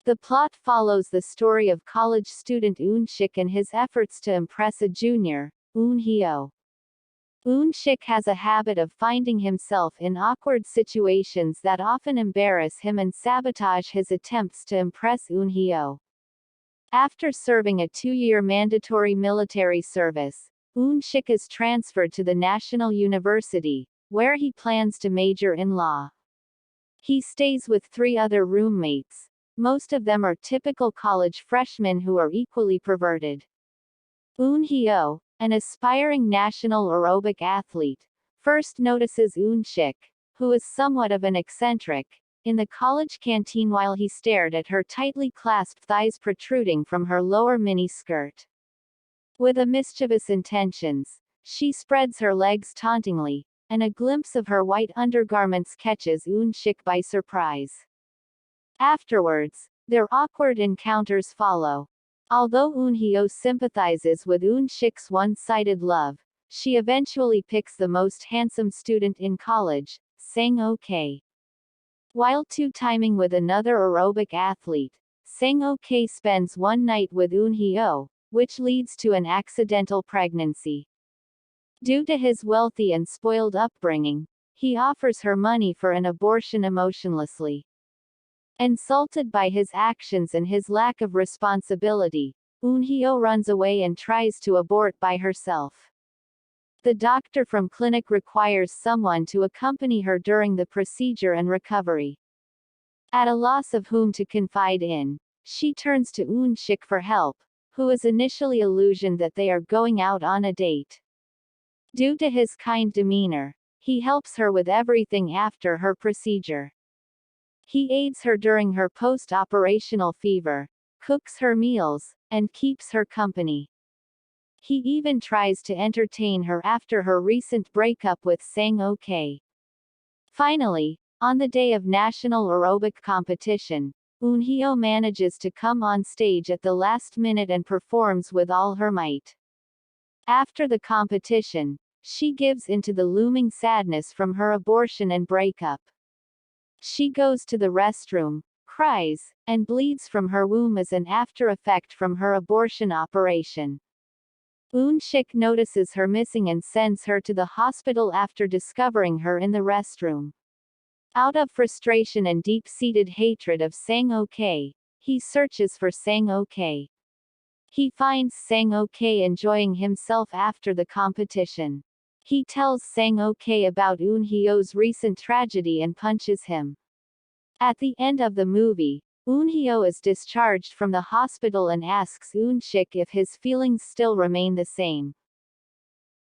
The plot follows the story of college student Eun-shik and his efforts to impress a junior, Eun-hyo. Eun-shik has a habit of finding himself in awkward situations that often embarrass him and sabotage his attempts to impress Eun-hyo. After serving a 2-year mandatory military service, Eun-shik is transferred to the National University, where he plans to major in law. He stays with 3 other roommates. Most of them are typical college freshmen who are equally perverted. Eun-hyo, an aspiring national aerobic athlete, first notices Eun-shik, who is somewhat of an eccentric, in the college canteen while he stared at her tightly clasped thighs protruding from her lower mini-skirt. With a mischievous intentions, she spreads her legs tauntingly, and a glimpse of her white undergarments catches Eun-shik by surprise. Afterwards, their awkward encounters follow. Although Eun-hyo sympathizes with Eun-shik's one-sided love, she eventually picks the most handsome student in college, Sung-kook. While two-timing with another aerobic athlete, Sung-kook spends one night with Eun-hyo, which leads to an accidental pregnancy. Due to his wealthy and spoiled upbringing, he offers her money for an abortion emotionlessly. Insulted by his actions and his lack of responsibility, Eun-hyo runs away and tries to abort by herself. The doctor from clinic requires someone to accompany her during the procedure and recovery. At a loss of whom to confide in, she turns to Eun-shik for help, who is initially illusioned that they are going out on a date. Due to his kind demeanor, he helps her with everything after her procedure. He aids her during her post-operational fever, cooks her meals, and keeps her company. He even tries to entertain her after her recent breakup with Sung-kook. Finally, on the day of national aerobic competition, Eun-hyo manages to come on stage at the last minute and performs with all her might. After the competition, she gives into the looming sadness from her abortion and breakup. She goes to the restroom, cries, and bleeds from her womb as an after effect from her abortion operation. Eun-shik notices her missing and sends her to the hospital after discovering her in the restroom. Out of frustration and deep-seated hatred of Sung-kook, he searches for Sung-kook. He finds Sung-kook enjoying himself after the competition. He tells Sung-kook about Eun-hyo's recent tragedy and punches him. At the end of the movie, Eun-hyo is discharged from the hospital and asks Eun-shik if his feelings still remain the same.